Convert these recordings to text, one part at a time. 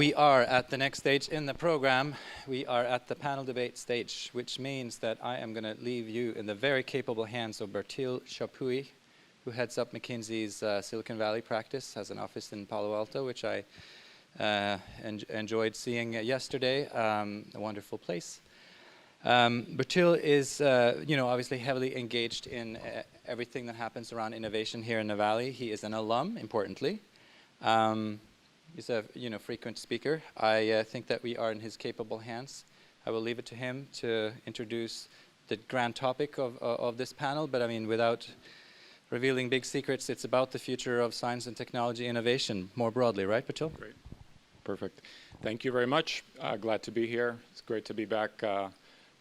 we are at the next stage in the program. We are at the panel debate stage, which means that I am going to leave you in the very capable hands of Bertil Chapuis, who heads up McKinsey's Silicon Valley practice, has an office in Palo Alto, which I enjoyed seeing yesterday. A wonderful place. Bertil is, obviously heavily engaged in everything that happens around innovation here in the Valley. He is an alum, importantly. He's a frequent speaker. I think that we are in his capable hands. I will leave it to him to introduce the grand topic of this panel, but I mean, without revealing big secrets, it's about the future of science and technology innovation more broadly, right, Bertil? Great. Perfect. Thank you very much. Glad to be here. It's great to be back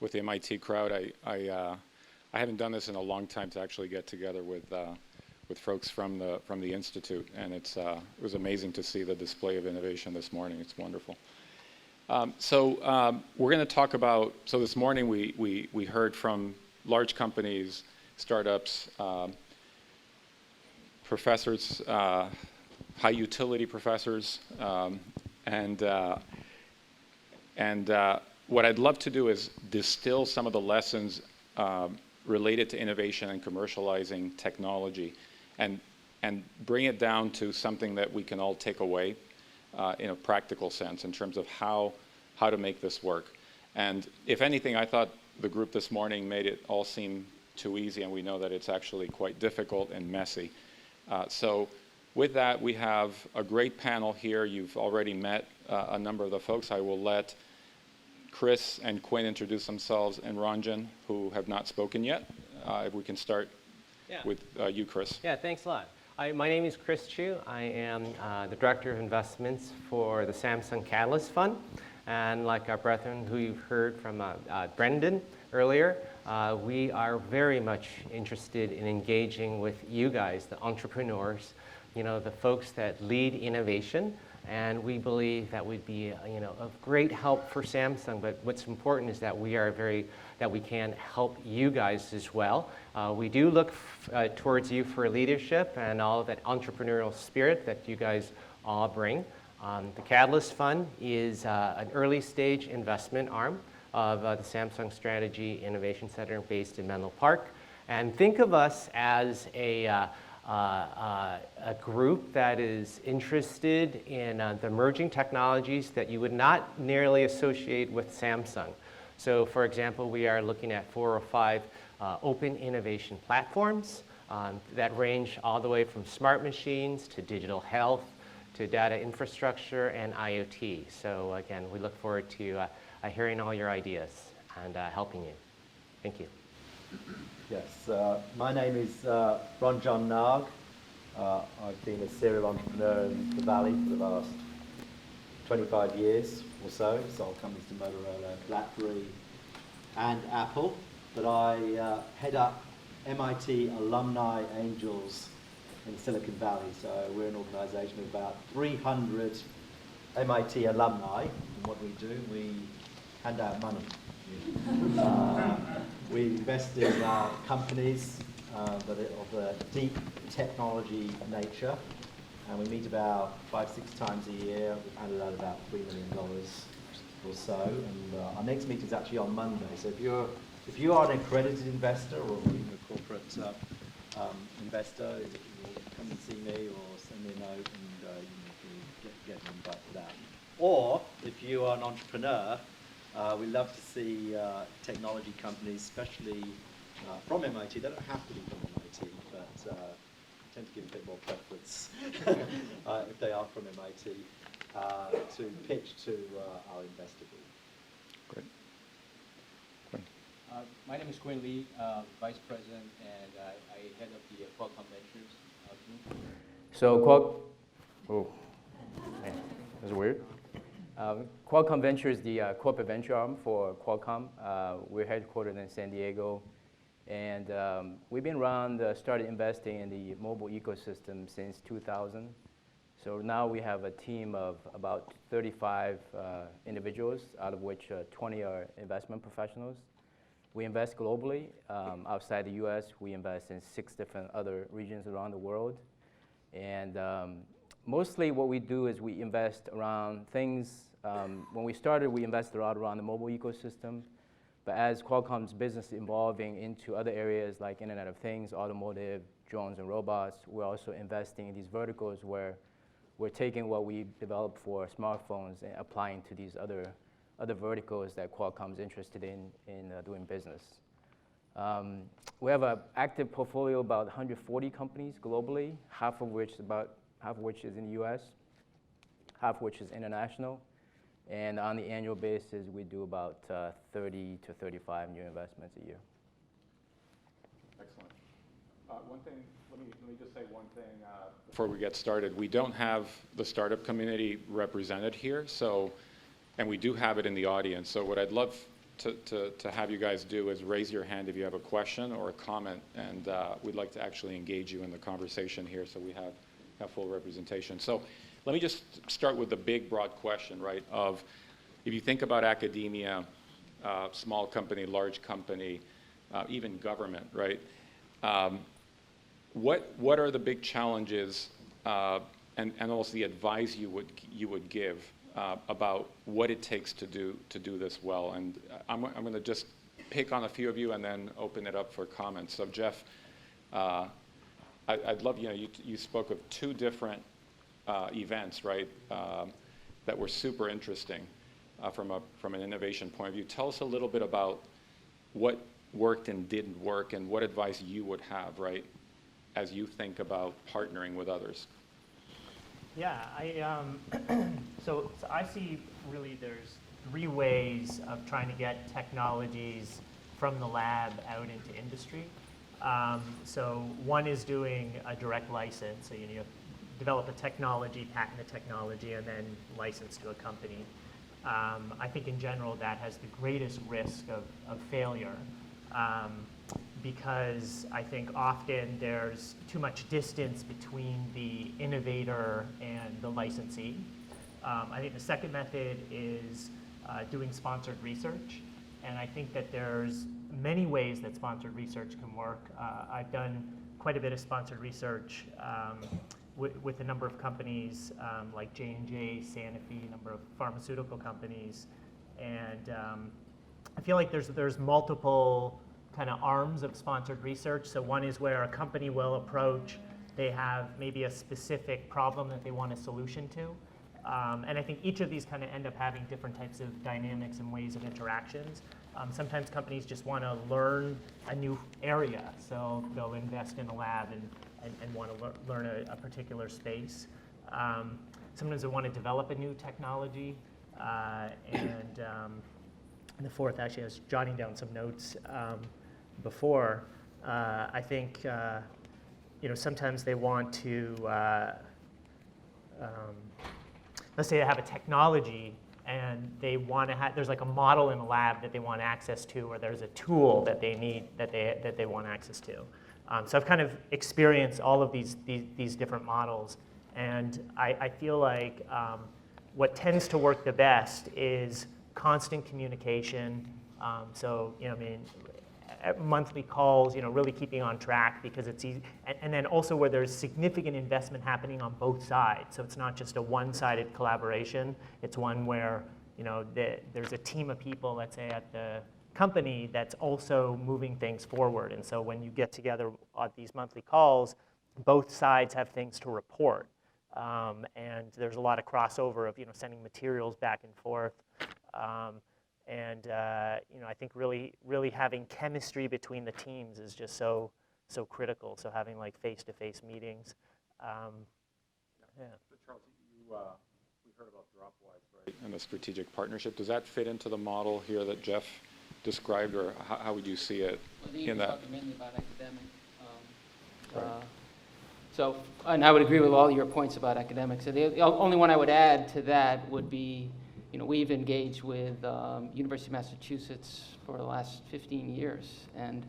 with the MIT crowd. I haven't done this in a long time to actually get together with folks from the Institute, and it was amazing to see the display of innovation this morning. It's wonderful. So we're going to talk about, so this morning we heard from large companies, startups, professors, high utility professors, and what I'd love to do is distill some of the lessons related to innovation and commercializing technology, and bring it down to something that we can all take away in a practical sense in terms of how to make this work. And if anything, I thought the group this morning made it all seem too easy, and we know that it's actually quite difficult and messy. So with that, we have a great panel here. You've already met a number of the folks. I will let Chris and Quinn introduce themselves, and Ronjon, who have not spoken yet. If we can start with you, Chris. Yeah, thanks a lot. My name is Chris Chu. I am the Director of Investments for the Samsung Catalyst Fund. And like our brethren who you've heard from Brendan earlier, we are very much interested in engaging with you guys, the entrepreneurs, the folks that lead innovation. And we believe that would be, of great help for Samsung. But what's important is that we can help you guys as well. We do look towards you for leadership and all of that entrepreneurial spirit that you guys all bring. The Catalyst Fund is an early stage investment arm of the Samsung Strategy Innovation Center based in Menlo Park. And think of us as a group that is interested in the emerging technologies that you would not nearly associate with Samsung. So for example, we are looking at 4 or 5 open innovation platforms that range all the way from smart machines to digital health to data infrastructure and IoT. So again, we look forward to hearing all your ideas and helping you. Thank you. Yes, my name is Ronjon. I've been a serial entrepreneur in the Valley for the last 25 years or so. Sold companies to Motorola, BlackBerry, and Apple. But I head up MIT Alumni Angels in Silicon Valley. So we're an organization of about 300 MIT alumni. And what we do, we hand out money. We invest in companies that are of a deep technology nature, and we meet about 5-6 times a year. We've handed out about $3 million or so, and our next meeting is actually on Monday. So if you are an accredited investor or even a corporate investor, come and see me or send me a note, and you get an invite for that. Or if you are an entrepreneur, we love to see technology companies, especially from MIT. They don't have to be from MIT, but I tend to give a bit more preference if they are from MIT to pitch to our investor group. Great. My name is Quinn Lee, Vice President, and I head up the Qualcomm Ventures team. So that's weird. Qualcomm Ventures is the corporate venture arm for Qualcomm. We're headquartered in San Diego, and we've been around, started investing in the mobile ecosystem since 2000. So now we have a team of about 35 individuals, out of which 20 are investment professionals. We invest globally. Outside the US, we invest in 6 different other regions around the world. And Mostly what we do is we invest around things. When we started, we invested a lot around the mobile ecosystem. But as Qualcomm's business is evolving into other areas like Internet of Things, automotive, drones, and robots, we're also investing in these verticals where we're taking what we developed for smartphones and applying to these other verticals that Qualcomm's interested in doing business. We have an active portfolio of about 140 companies globally, half of which is in the US, half of which is international. And on the annual basis, we do about 30 to 35 new investments a year. Excellent. One thing, let me just say one thing before we get started. We don't have the startup community represented here, and we do have it in the audience. So what I'd love to have you guys do is raise your hand if you have a question or a comment, and we'd like to actually engage you in the conversation here so we have full representation. So let me just start with the big, broad question, right, of if you think about academia, small company, large company, even government, right, what are the big challenges and also the advice you would give about what it takes to do this well? And I'm going to just pick on a few of you and then open it up for comments. So Jeff, I'd love, you spoke of two different events, right, that were super interesting from an innovation point of view. Tell us a little bit about what worked and didn't work and what advice you would have, right, as you think about partnering with others. Yeah, so I see really there's three ways of trying to get technologies from the lab out into industry. So one is doing a direct license, so you develop a technology, patent the technology, and then license to a company. I think in general that has the greatest risk of failure because I think often there's too much distance between the innovator and the licensee. I think the second method is doing sponsored research, and I think that there's many ways that sponsored research can work. I've done quite a bit of sponsored research with a number of companies like J&J, Sanofi, a number of pharmaceutical companies, and I feel like there's multiple kind of arms of sponsored research. So one is where a company will approach, they have maybe a specific problem that they want a solution to, and I think each of these kind of end up having different types of dynamics and ways of interactions. Sometimes companies just want to learn a new area, so they'll invest in a lab and want to learn a particular space. Sometimes they want to develop a new technology, and the fourth, actually, I was jotting down some notes before. I think sometimes they want to, let's say they have a technology and they want to have, there's like a model in a lab that they want access to, or there's a tool that they need that they want access to. So I've kind of experienced all of these different models, and I feel like what tends to work the best is constant communication. So monthly calls, really keeping on track because it's easy, and then also where there's significant investment happening on both sides. So it's not just a one-sided collaboration. It's one where there's a team of people, let's say at the company, that's also moving things forward. And so when you get together on these monthly calls, both sides have things to report, and there's a lot of crossover of sending materials back and forth. I think really having chemistry between the teams is just so critical. So having like face-to-face meetings. Yeah. So Charles, we heard about Dropwise, right, and the strategic partnership. Does that fit into the model here that Jeff described, or how would you see it in that? Talking mainly about academic. Right. So, and I would agree with all your points about academics. So the only one I would add to that would be, we've engaged with University of Massachusetts for the last 15 years, and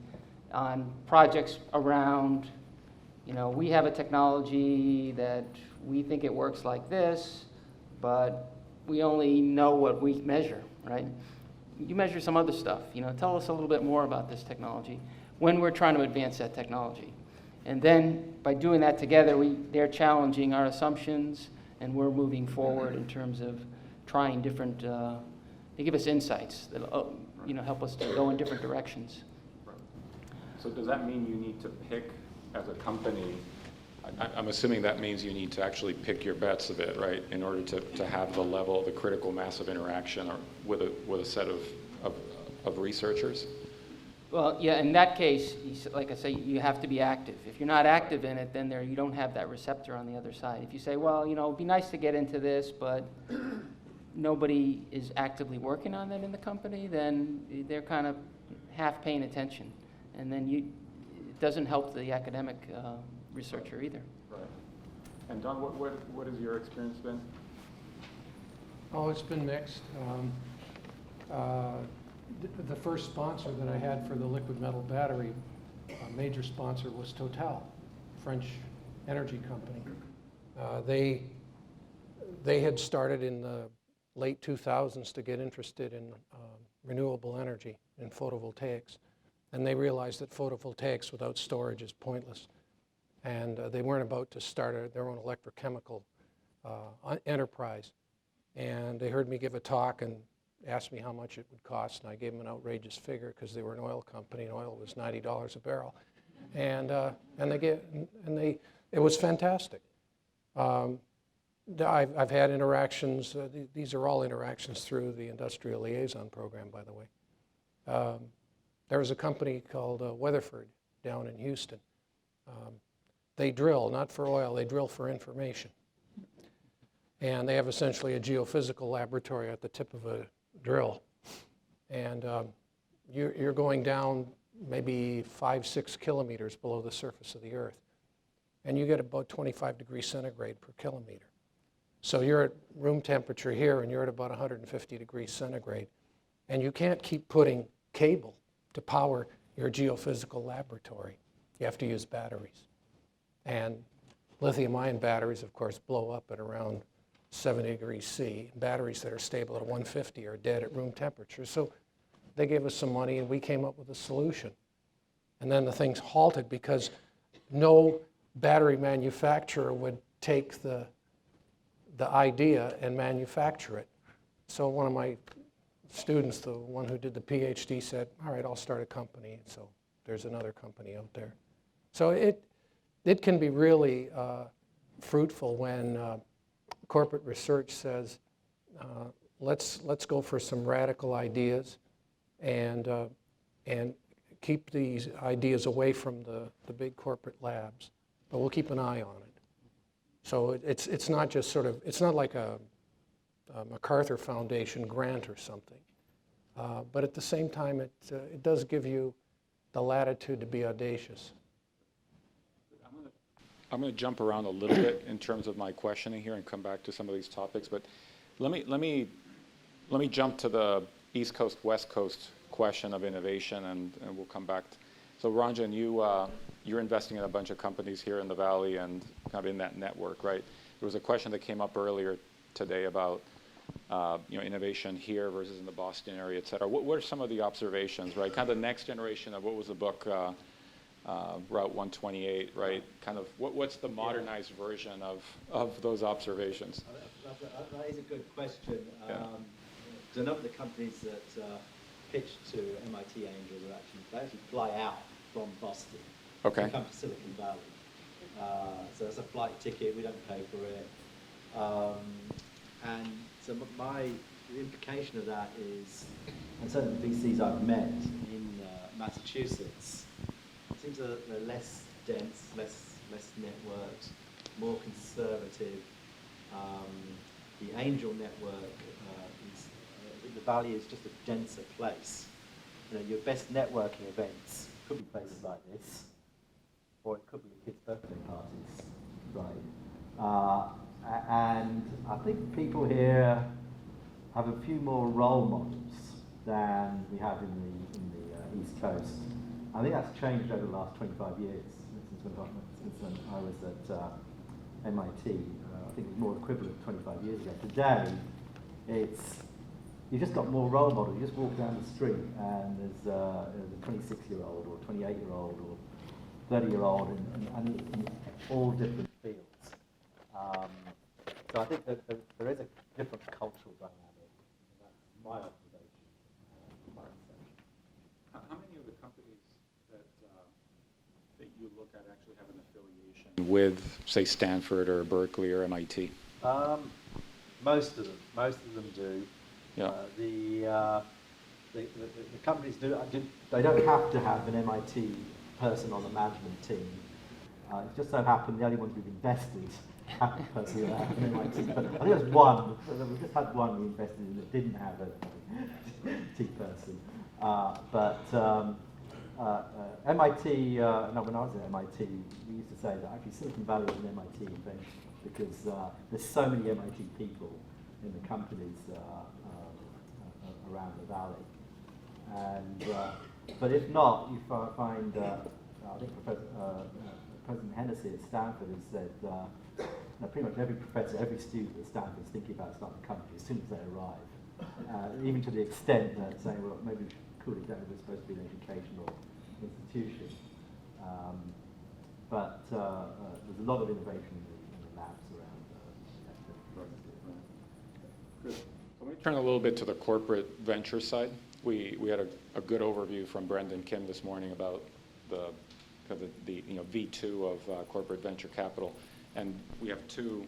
on projects around, we have a technology that we think it works like this, but we only know what we measure, right? You measure some other stuff, tell us a little bit more about this technology when we're trying to advance that technology. And then by doing that together, they're challenging our assumptions, and we're moving forward in terms of trying different, they give us insights that help us to go in different directions. So does that mean you need to pick as a company? I'm assuming that means you need to actually pick your bets a bit, right, in order to have the level, the critical mass of interaction or with a set of researchers? Well, yeah, in that case, like I say, you have to be active. If you're not active in it, then you don't have that receptor on the other side. If you say, well, it'd be nice to get into this, but nobody is actively working on that in the company, then they're kind of half paying attention. And then it doesn't help the academic researcher either. Right. And Don, what has your experience been? Oh, it's been mixed. The first sponsor that I had for the liquid metal battery, a major sponsor, was Total, French energy company. They had started in the late 2000s to get interested in renewable energy and photovoltaics. And they realized that photovoltaics without storage is pointless. And they weren't about to start their own electrochemical enterprise. And they heard me give a talk and asked me how much it would cost. And I gave them an outrageous figure because they were an oil company and oil was $90 a barrel. And it was fantastic. I've had interactions. These are all interactions through the Industrial Liaison Program, by the way. There was a company called Weatherford down in Houston. They drill, not for oil, they drill for information. And they have essentially a geophysical laboratory at the tip of a drill. And you're going down maybe 5-6 kilometers below the surface of the Earth. And you get about 25 degrees centigrade per kilometer. So you're at room temperature here and you're at about 150 degrees centigrade. And you can't keep putting cable to power your geophysical laboratory. You have to use batteries. And lithium-ion batteries, of course, blow up at around 70 degrees C. Batteries that are stable at 150 are dead at room temperature. So they gave us some money and we came up with a solution. And then the thing's halted because no battery manufacturer would take the idea and manufacture it. So one of my students, the one who did the PhD, said, all right, I'll start a company. So there's another company out there. So it can be really fruitful when corporate research says, let's go for some radical ideas and keep these ideas away from the big corporate labs, but we'll keep an eye on it. So it's not just sort of, it's not like a MacArthur Foundation grant or something. But at the same time, it does give you the latitude to be audacious. I'm going to jump around a little bit in terms of my questioning here and come back to some of these topics. But let me jump to the East Coast, West Coast question of innovation, and we'll come back. So Ronjon, you're investing in a bunch of companies here in the Valley and kind of in that network, right? There was a question that came up earlier today about innovation here versus in the Boston area, et cetera. What are some of the observations, right? Kind of the next generation of, what was the book, Route 128, right? Kind of what's the modernized version of those observations? That is a good question. Yeah. A number of the companies that pitched to MIT Angels they actually fly out from Boston to come to Silicon Valley. So it's a flight ticket, we don't pay for it. And so the implication of that is, and certainly the VCs I've met in Massachusetts, it seems that they're less dense, less networked, more conservative. The angel network the Valley is just a denser place. Your best networking events could be places like this, or it could be kids' birthday parties, right? And I think people here have a few more role models than we have in the East Coast. I think that's changed over the last 25 years since when I was at MIT. I think it was more equivalent 25 years ago. Today, you've just got more role models. You just walk down the street and there's a 26-year-old or 28-year-old or 30-year-old and in all different fields. So I think that there is a different cultural dynamic. And that's my observation, my perception. How many of the companies that you look at actually have an affiliation with, say, Stanford or Berkeley or MIT? Most of them do. Yeah. The companies do. They don't have to have an MIT person on the management team. It just so happened the only ones we've invested have a person who have an MIT. But I think there's one. We just had one we invested in that didn't have a T person. MIT. No, when I was at MIT, we used to say that actually Silicon Valley was an MIT invention because there's so many MIT people in the companies around the valley. And but if not, you find I think President Hennessy at Stanford has said pretty much every professor, every student at Stanford is thinking about starting a company as soon as they arrive. Even to the extent that saying, well, maybe we should call it that, we're supposed to be an educational institution. But there's a lot of innovation in the labs around. Good. So let me turn a little bit to the corporate venture side. We had a good overview from Brendan Kim this morning about the V2 of corporate venture capital, and we have two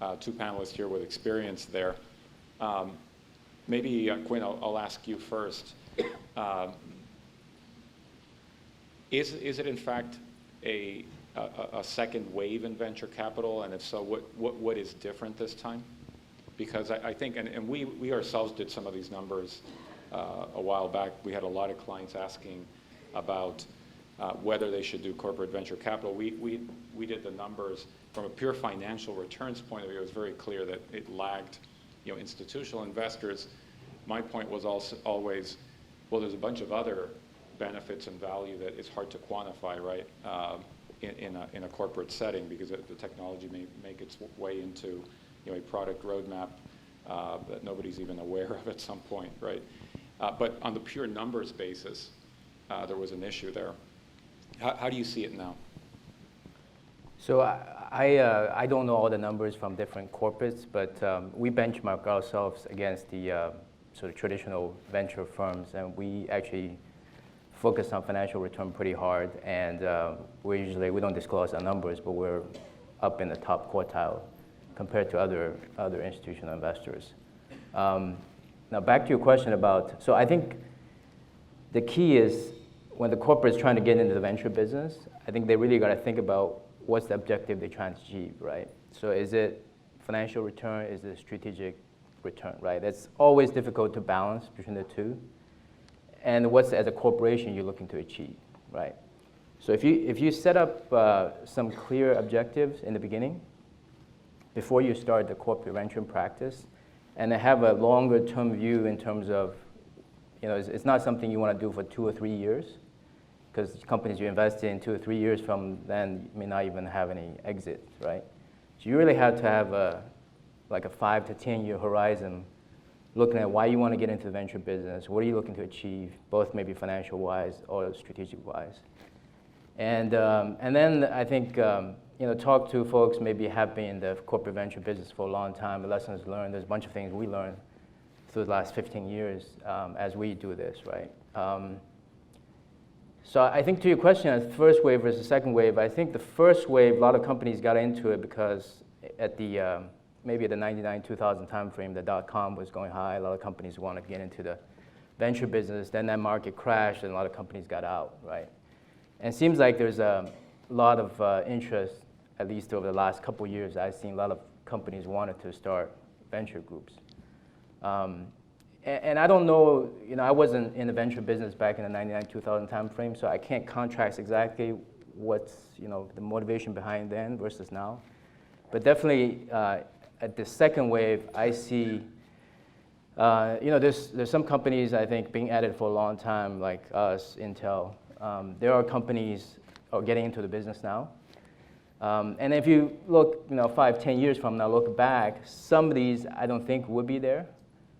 panelists here with experience there. Maybe Quinn, I'll ask you first. Is it in fact a second wave in venture capital, and if so, what is different this time? Because I think, and we ourselves did some of these numbers a while back. We had a lot of clients asking about whether they should do corporate venture capital. We did the numbers from a pure financial returns point of view. It was very clear that it lagged, institutional investors. My point was also always, well, there's a bunch of other benefits and value that is hard to quantify, right, in a corporate setting, because the technology may make its way into a product roadmap that nobody's even aware of at some point, right? But on the pure numbers basis, there was an issue there. How do you see it now? So I don't know all the numbers from different corporates, but we benchmark ourselves against the sort of traditional venture firms, and we actually focus on financial return pretty hard, and we don't disclose our numbers, but we're up in the top quartile compared to other institutional investors. Now back to your question about, so I think the key is when the corporate is trying to get into the venture business, I think they really got to think about what's the objective they're trying to achieve, right? So is it financial return? Is it strategic return, right? It's always difficult to balance between the two. And what's, as a corporation, you're looking to achieve, right? So if you set up some clear objectives in the beginning, before you start the corporate venture practice, and have a longer term view in terms of, it's not something you want to do for 2 or 3 years, because companies you invest in 2 or 3 years from then may not even have any exit, right? So you really have to have a 5 to 10 year horizon, looking at why you want to get into the venture business, what are you looking to achieve, both maybe financial wise or strategic wise. And then I think talk to folks maybe have been in the corporate venture business for a long time, the lessons learned. There's a bunch of things we learned through the last 15 years as we do this, right? So I think to your question, the first wave versus the second wave, I think the first wave, a lot of companies got into it because at the maybe the 99, 2000 timeframe, the dot-com was going high. A lot of companies wanted to get into the venture business. Then that market crashed and a lot of companies got out, right? And it seems like there's a lot of interest, at least over the last couple of years. I've seen a lot of companies wanted to start venture groups. And I don't know, I wasn't in the venture business back in the 99, 2000 timeframe, so I can't contrast exactly what's, the motivation behind then versus now. But definitely, at the second wave, I see, there's some companies I think being added for a long time, like us, Intel. There are companies getting into the business now. And if you look, 5, 10 years from now, look back, some of these I don't think would be there.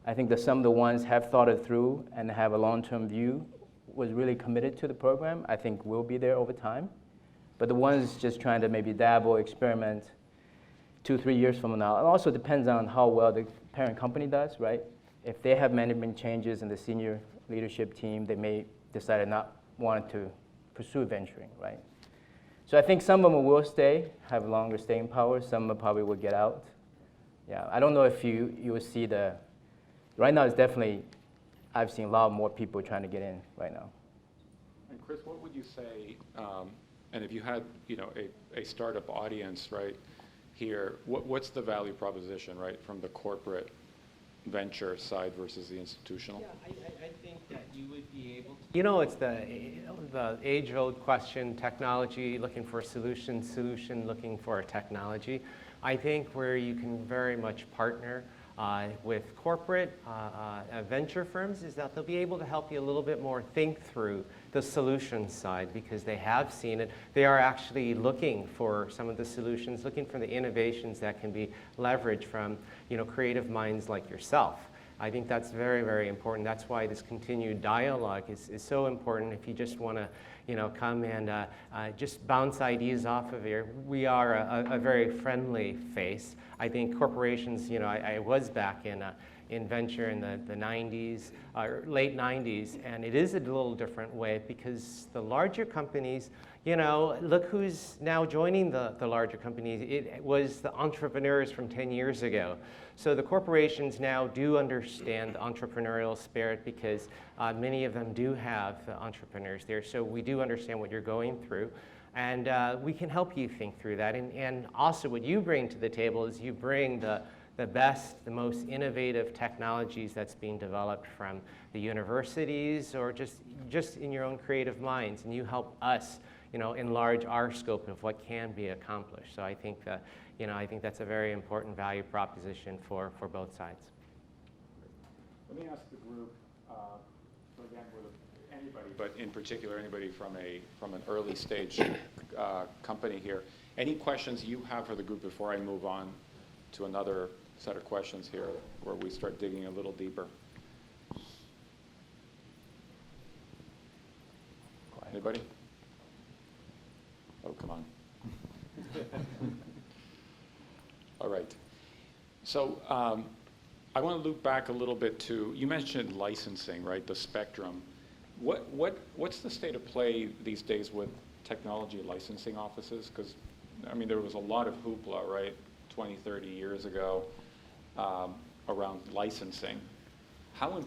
I think that some of the ones have thought it through and have a long-term view, was really committed to the program, I think will be there over time. But the ones just trying to maybe dabble, experiment, 2, 3 years from now. It also depends on how well the parent company does, right? If they have management changes in the senior leadership team, they may decide to not want to pursue venturing, right? So I think some of them will stay, have longer staying power. Some probably will get out. Yeah, I don't know if you will see right now it's definitely, I've seen a lot more people trying to get in right now. And Chris, what would you say, and if you had, a startup audience, right, here, what's the value proposition, right, from the corporate venture side versus the institutional? Yeah, I think that you would be able to. It's the age-old question, technology looking for a solution looking for a technology. I think where you can very much partner with corporate venture firms is that they'll be able to help you a little bit more think through the solution side because they have seen it. They are actually looking for some of the solutions, looking for the innovations that can be leveraged from creative minds like yourself. I think that's very, very important. That's why this continued dialogue is so important. If you just want to come and just bounce ideas off of here. We are a very friendly face. I think corporations, I was back in venture in the 90s, late 90s, and it is a little different way because the larger companies, look who's now joining the larger companies. It was the entrepreneurs from 10 years ago. So the corporations now do understand the entrepreneurial spirit because many of them do have entrepreneurs there. So we do understand what you're going through. And we can help you think through that. And also what you bring to the table is you bring the best, the most innovative technologies that's being developed from the universities or just in your own creative minds. And you help us enlarge our scope of what can be accomplished. So I think that, I think that's a very important value proposition for both sides. Let me ask the group, so again, with anybody, but in particular anybody from an early stage company here. Any questions you have for the group before I move on to another set of questions here where we start digging a little deeper? Anybody? Oh, come on. All right. So I want to loop back a little bit to, you mentioned licensing, right, the spectrum. What's the state of play these days with technology licensing offices? Because, there was a lot of hoopla, right, 20, 30 years ago around licensing. How does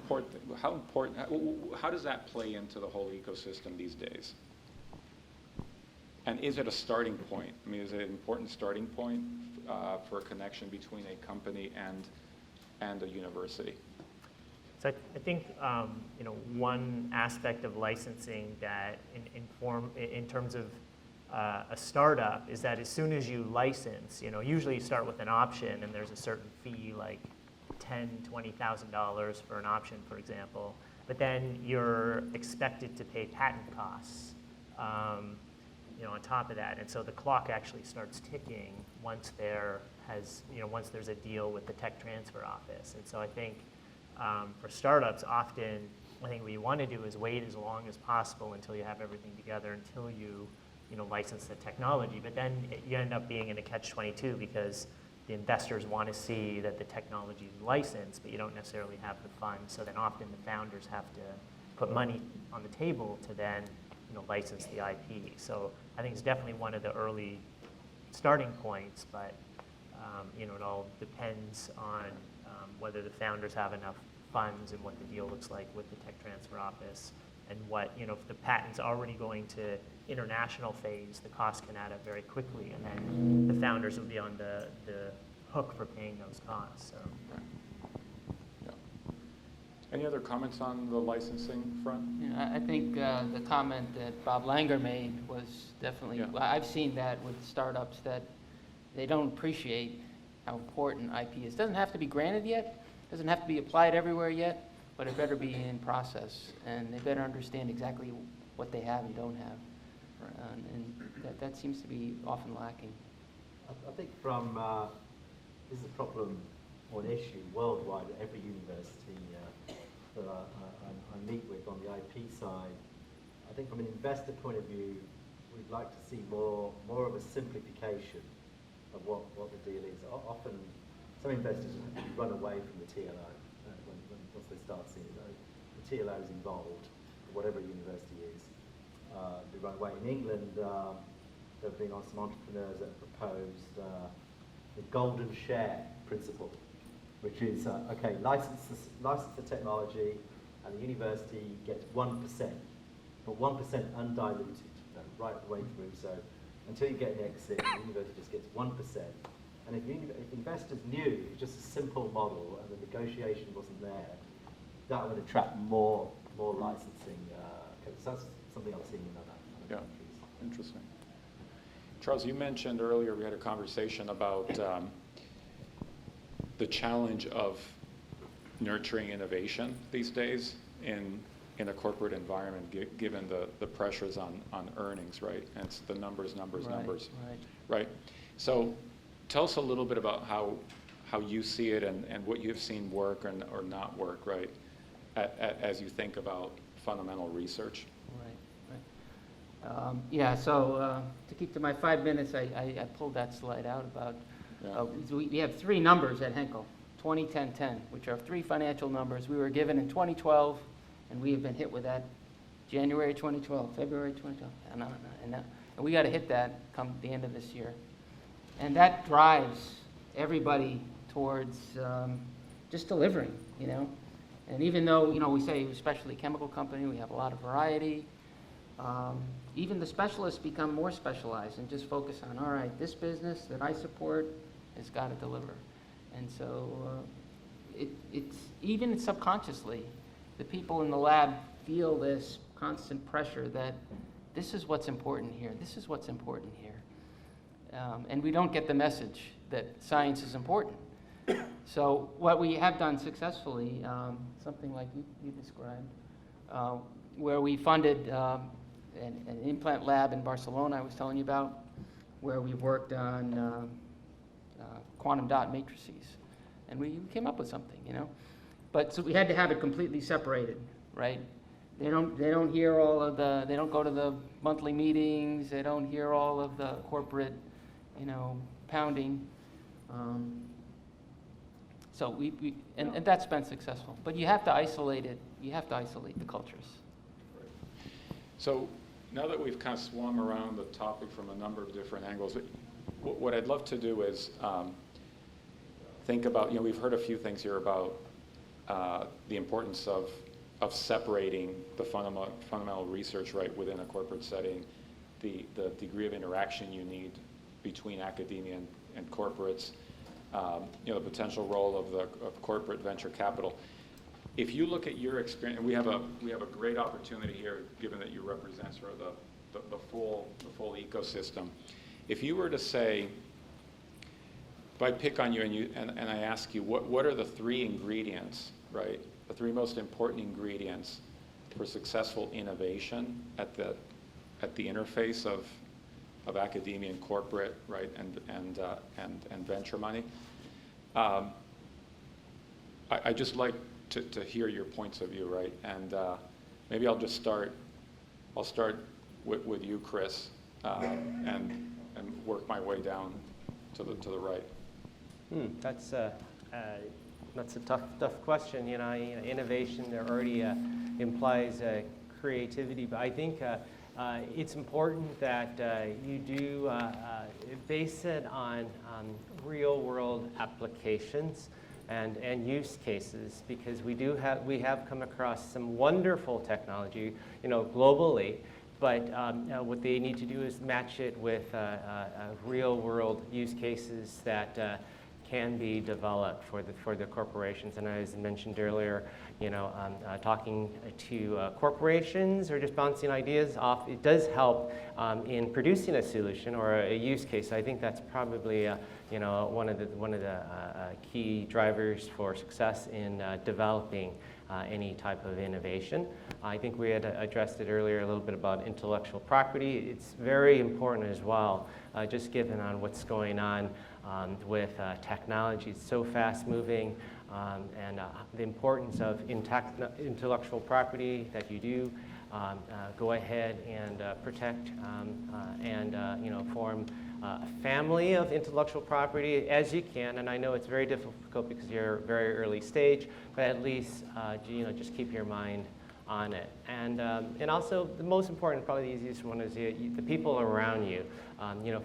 that play into the whole ecosystem these days? And is it a starting point? Is it an important starting point for a connection between a company and a university? So I think one aspect of licensing that in terms of a startup is that as soon as you license, usually you start with an option and there's a certain fee like $10,000, $20,000 for an option, for example, but then you're expected to pay patent costs on top of that. And so the clock actually starts ticking once once there's a deal with the tech transfer office. And so I think for startups, often I think what you want to do is wait as long as possible until you have everything together, until you license the technology. But then you end up being in a catch-22 because the investors want to see that the technology is licensed, but you don't necessarily have the funds. So then often the founders have to put money on the table to then license the IP. So I think it's definitely one of the early starting points, but it all depends on whether the founders have enough funds and what the deal looks like with the tech transfer office, and what, if the patent's already going to international phase, the cost can add up very quickly, and then the founders will be on the hook for paying those costs. So. Right. Yeah. Any other comments on the licensing front? Yeah, I think the comment that Bob Langer made was definitely, I've seen that with startups that they don't appreciate how important IP is. It doesn't have to be granted yet, doesn't have to be applied everywhere yet, but it better be in process, and they better understand exactly what they have and don't have. And that seems to be often lacking. I think this is a problem or an issue worldwide at every university that I meet with on the IP side. I think from an investor point of view, we'd like to see more of a simplification of what the deal is. Often, some investors run away from the TLO once they start seeing it. The TLO is involved, whatever university is. They run away. In England, there have been some entrepreneurs that have proposed the golden share principle, which is, okay, license the technology, and the university gets 1%, but 1% undiluted, right the way through. So until you get an exit, the university just gets 1%. And if investors knew it was just a simple model and the negotiation wasn't there, that would attract more licensing. So that's something I've seen in other countries. Interesting. Charles, you mentioned earlier, we had a conversation about the challenge of nurturing innovation these days in a corporate environment, given the pressures on earnings, right? And it's the numbers. Right. So tell us a little bit about how you see it and what you've seen work or not work, right, as you think about fundamental research. Yeah, so to keep to my 5 minutes, I pulled that slide out about, we have 3 numbers at Henkel, 20, 10, 10, which are 3 financial numbers. We were given in 2012, and we have been hit with that January 2012, February 2012, and we got to hit that come the end of this year. And that drives everybody towards just delivering, you know. And even though, you know, we say we're a specialty chemical company, we have a lot of variety, even the specialists become more specialized and just focus on, all right, this business that I support has got to deliver. And so it's even subconsciously, the people in the lab feel this constant pressure that this is what's important here, this is what's important here. And we don't get the message that science is important. So what we have done successfully, something like you described, where we funded an implant lab in Barcelona I was telling you about, where we worked on quantum dot matrices. And we came up with something, you know. But so we had to have it completely separated, right? They don't hear all of they don't go to the monthly meetings, they don't hear all of the corporate, you know, pounding. So and that's been successful. But you have to isolate it. You have to isolate the cultures. So now that we've kind of swung around the topic from a number of different angles, what I'd love to do is think about, you know, we've heard a few things here about the importance of separating the fundamental research, right, within a corporate setting, the degree of interaction you need between academia and corporates, you know, the potential role of corporate venture capital. If you look at your experience, and we have a great opportunity here, given that you represent sort of the full ecosystem. If you were to say, if I pick on you and I ask you, what are the 3 ingredients, right? The 3 most important ingredients for successful innovation at the interface of academia and corporate, right, and venture money. I just like to hear your points of view, right? And maybe I'll start with you, Chris, and work my way down to the right. That's a tough question. You know, innovation there already implies creativity, but I think it's important that you do base it on real-world applications and use cases, because we have come across some wonderful technology, you know, globally. But what they need to do is match it with real-world use cases that can be developed for the corporations. And as I mentioned earlier, you know, talking to corporations or just bouncing ideas off, it does help in producing a solution or a use case. I think that's probably you know, one of the key drivers for success in developing any type of innovation. I think we had addressed it earlier a little bit about intellectual property. It's very important as well, just given on what's going on with technology. It's so fast moving, and the importance of intellectual property, that you do go ahead and protect and form a family of intellectual property as you can. And I know it's very difficult because you're very early stage, but at least just keep your mind on it. And also the most important, probably the easiest one is the people around you.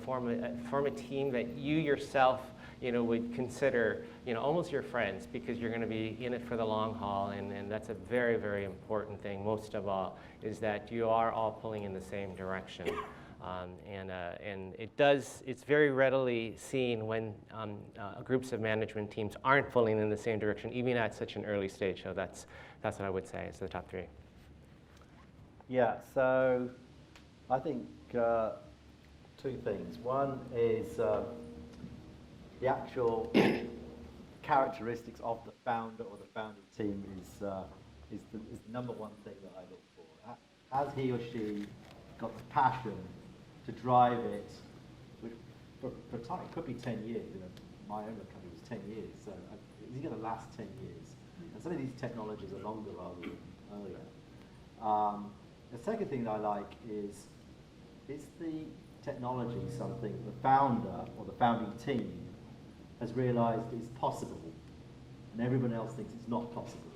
Form a team that you yourself would consider almost your friends, because you're going to be in it for the long haul, and that's a very, very important thing. Most of all is that you are all pulling in the same direction. And it's very readily seen when groups of management teams aren't pulling in the same direction, even at such an early stage. So that's what I would say is the top three. Yeah, so I think two things. One is the actual characteristics of the founder or the founding team is the number one thing that I look for. Has he or she got the passion to drive it, which for time, it could be 10 years. My own company was 10 years, so is he going to last 10 years? And some of these technologies are longer rather than earlier. The second thing that I like is the technology something the founder or the founding team has realized is possible, and everyone else thinks it's not possible.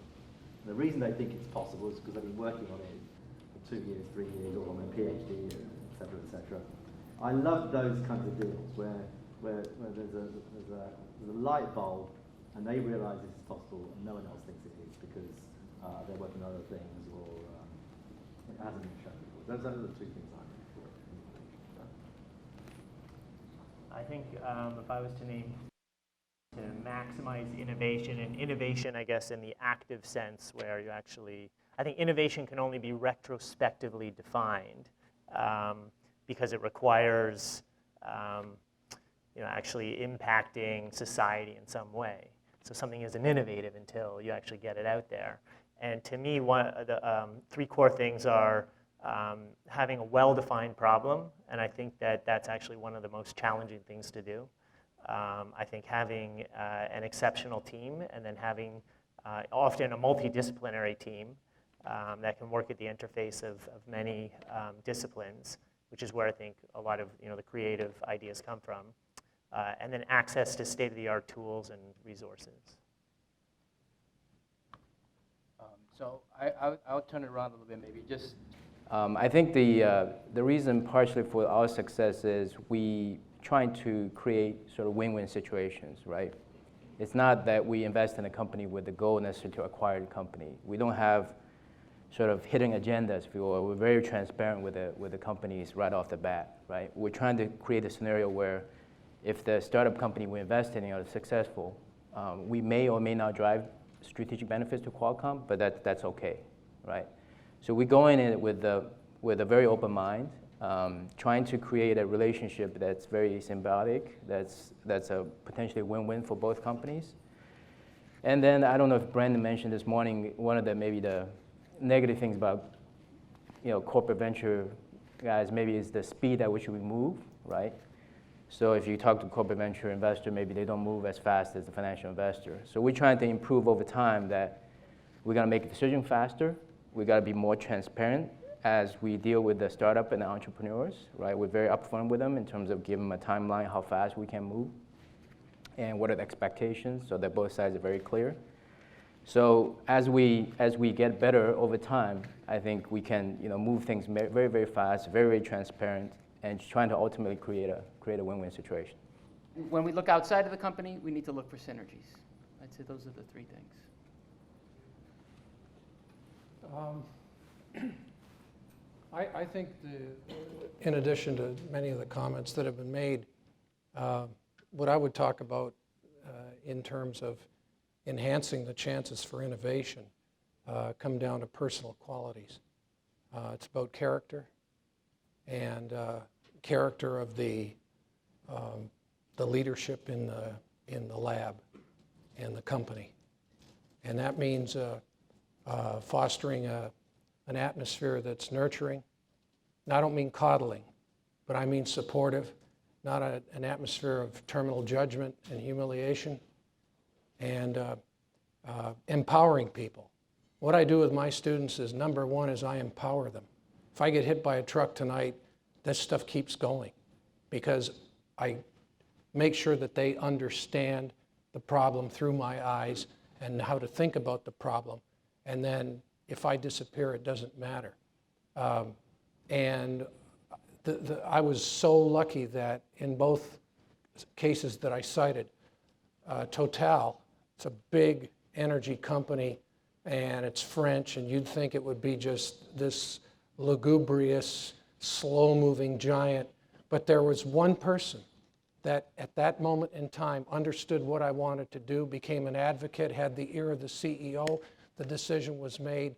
And the reason they think it's possible is because they've been working on it for 2 years, 3 years, or on their PhD, etc., etc. I love those kinds of deals where there's a light bulb, and they realize this is possible, and no one else thinks it is because they're working on other things, or it hasn't been shown before. Those are the two things I look for. I think if I was to name to maximize innovation, and innovation, I guess, in the active sense, where you actually, I think innovation can only be retrospectively defined because it requires, actually impacting society in some way. So something isn't innovative until you actually get it out there. And to me, one of the 3 core things are having a well-defined problem, and I think that that's actually one of the most challenging things to do. I think having an exceptional team, and then having often a multidisciplinary team that can work at the interface of many disciplines, which is where I think a lot of the creative ideas come from, and then access to state-of-the-art tools and resources. So I'll turn it around a little bit, maybe. Just I think the reason partially for our success is we trying to create sort of win-win situations, right? It's not that we invest in a company with the goal necessarily to acquire the company. We don't have sort of hidden agendas, if you will. We're very transparent with the companies right off the bat, right? We're trying to create a scenario where if the startup company we invest in are successful, we may or may not drive strategic benefits to Qualcomm, but that's okay, right? So we go in it with a very open mind, trying to create a relationship that's very symbiotic, that's a potentially win-win for both companies. And then I don't know if Brandon mentioned this morning, one of the maybe the negative things about corporate venture guys maybe is the speed at which we move, right? So if you talk to a corporate venture investor, maybe they don't move as fast as the financial investor. So we're trying to improve over time that we're going to make a decision faster. We got to be more transparent as we deal with the startup and the entrepreneurs, right? We're very upfront with them in terms of giving them a timeline, how fast we can move, and what are the expectations, so that both sides are very clear. So as we get better over time, I think we can move things very, very fast, very, very transparent, and trying to ultimately create a win-win situation. When we look outside of the company, we need to look for synergies. I'd say those are the 3 things. I think in addition to many of the comments that have been made, what I would talk about in terms of enhancing the chances for innovation come down to personal qualities. It's about character, and character of the leadership in the lab and the company, and that means fostering an atmosphere that's nurturing. And I don't mean coddling, but I mean supportive, not an atmosphere of terminal judgment and humiliation, and empowering people. What I do with my students is, number one, is I empower them. If I get hit by a truck tonight, this stuff keeps going because I make sure that they understand the problem through my eyes and how to think about the problem. And then if I disappear, it doesn't matter. And I was so lucky that in both cases that I cited, Total, it's a big energy company and it's French, and you'd think it would be just this lugubrious, slow-moving giant. But there was one person that at that moment in time understood what I wanted to do, became an advocate, had the ear of the CEO, the decision was made,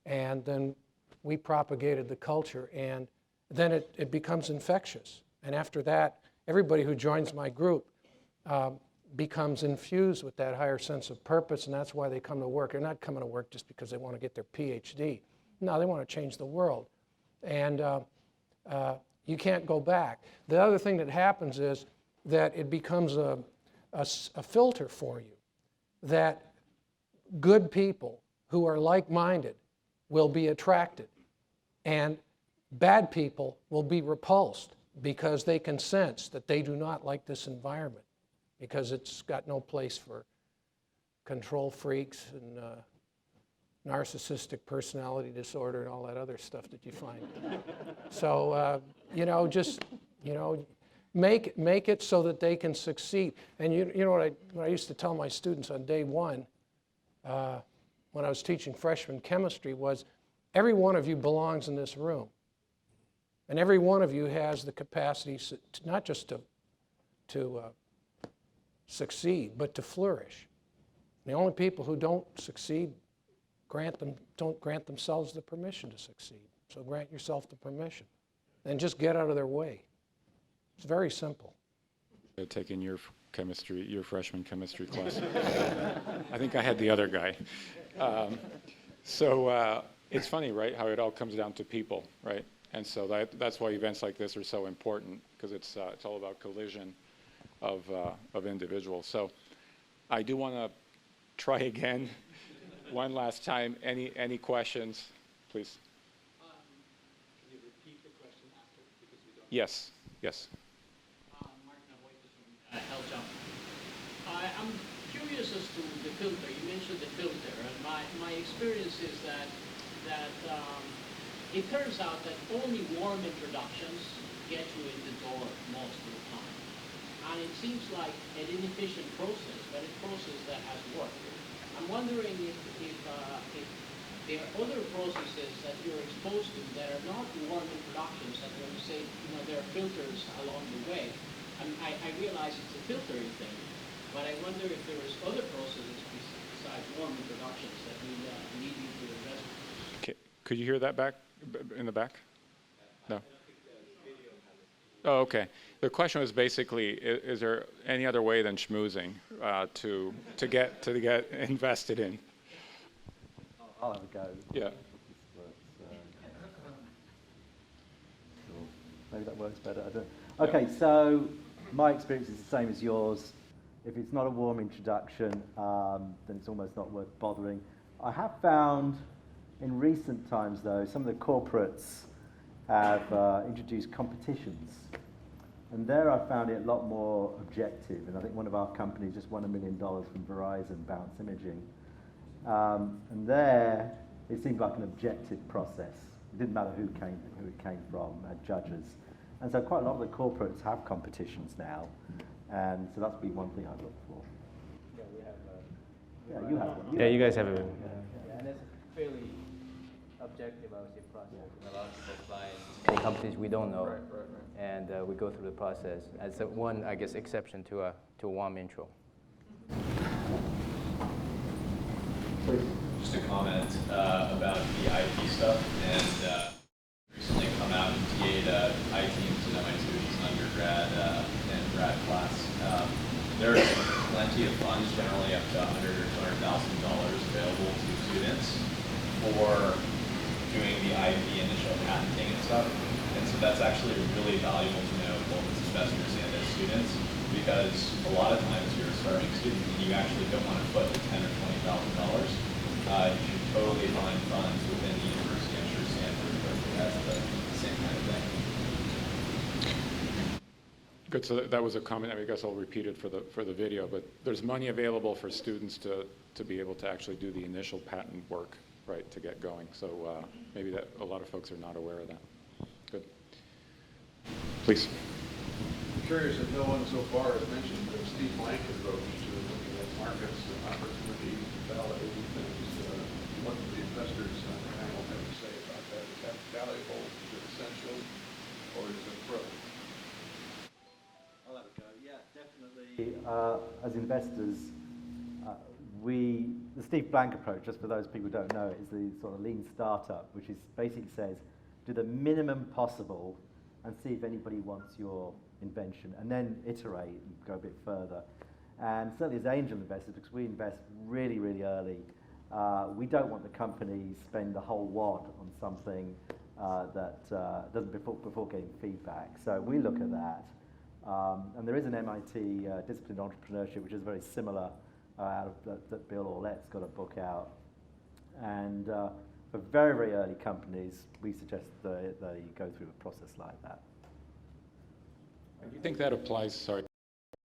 and then we propagated the culture, and then it becomes infectious. And after that, everybody who joins my group becomes infused with that higher sense of purpose, and that's why they come to work. They're not coming to work just because they want to get their PhD. No, they want to change the world. And you can't go back. The other thing that happens is that it becomes a filter for you, that good people who are like-minded will be attracted, and bad people will be repulsed because they can sense that they do not like this environment, because it's got no place for control freaks and narcissistic personality disorder and all that other stuff that you find. So, just, make it so that they can succeed. And you know what I used to tell my students on day one when I was teaching freshman chemistry was, every one of you belongs in this room. And every one of you has the capacity to, not just to succeed, but to flourish. The only people who don't succeed don't grant themselves the permission to succeed. So grant yourself the permission. And just get out of their way. It's very simple. Taking your freshman chemistry class. I think I had the other guy. It's funny, right, how it all comes down to people, right? And so that's why events like this are so important, because it's all about collision of individuals. So I do want to try again one last time. Any questions, please? Can you repeat the question after, because we don't? Yes. I'm curious as to the filter. You mentioned the filter, and my experience is that it turns out that only warm introductions get you in the door most of the time. And it seems like an inefficient process, but a process that has worked. I'm wondering if there are other processes that you're exposed to that are not warm introductions, that when you say, there are filters along the way. I realize it's a filtering thing, but I wonder if there is other processes besides warm introductions that we need you to address. Okay. Could you hear that in the back? No. Oh, okay. The question was basically, is there any other way than schmoozing to get invested in? I'll have a go. Yeah. Sure. Maybe that works better. I don't. Okay, so my experience is the same as yours. If it's not a warm introduction, then it's almost not worth bothering. I have found in recent times, though, some of the corporates have introduced competitions. And there I found it a lot more objective. And I think one of our companies just won $1 million from Verizon, Bounce Imaging. And there, it seemed like an objective process. It didn't matter who it came from, judges. And so quite a lot of the corporates have competitions now. And so that's been one thing I look for. Yeah, we have. Yeah, you have one. Yeah, you guys have a. Yeah, and it's a fairly objective, I would say, process. And a lot of people apply in companies we don't know, right. And we go through the process as one, I guess, exception to a warm intro. Just a comment about the IP stuff, and recently come out and TA'd iTeams at MIT, which is an undergrad and grad class. There are plenty of funds, generally up to $100,000 or $200,000 available to students for doing the IP initial patenting and stuff. And so that's actually really valuable to know both as investors and as students, because a lot of times you're a starting student and you actually don't want to put $10,000 or $20,000. You should totally find funds within the university. I'm sure Stanford has the same kind of thing. Good, so that was a comment. I guess I'll repeat it for the video, but there's money available for students to be able to actually do the initial patent work, right, to get going. So maybe that a lot of folks are not aware of that. Good. Please. I'm curious that no one so far has mentioned the Steve Blank approach to looking at markets and opportunity, validating things. What do the investors on the panel have to say about that? Is that valuable? Is it essential? Or is it pro? I'll have a go. Yeah, definitely. As investors, the Steve Blank approach, just for those people who don't know it, is the sort of lean startup, which is basically says, do the minimum possible and see if anybody wants your invention, and then iterate and go a bit further. And certainly as angel investors, because we invest really, really early, we don't want the company spend the whole wad on something that doesn't before getting feedback. So we look at that. And there is an MIT discipline entrepreneurship, which is very similar that Bill Orlett's got a book out. And for very, very early companies, we suggest they go through a process like that. Do you think that applies, sorry,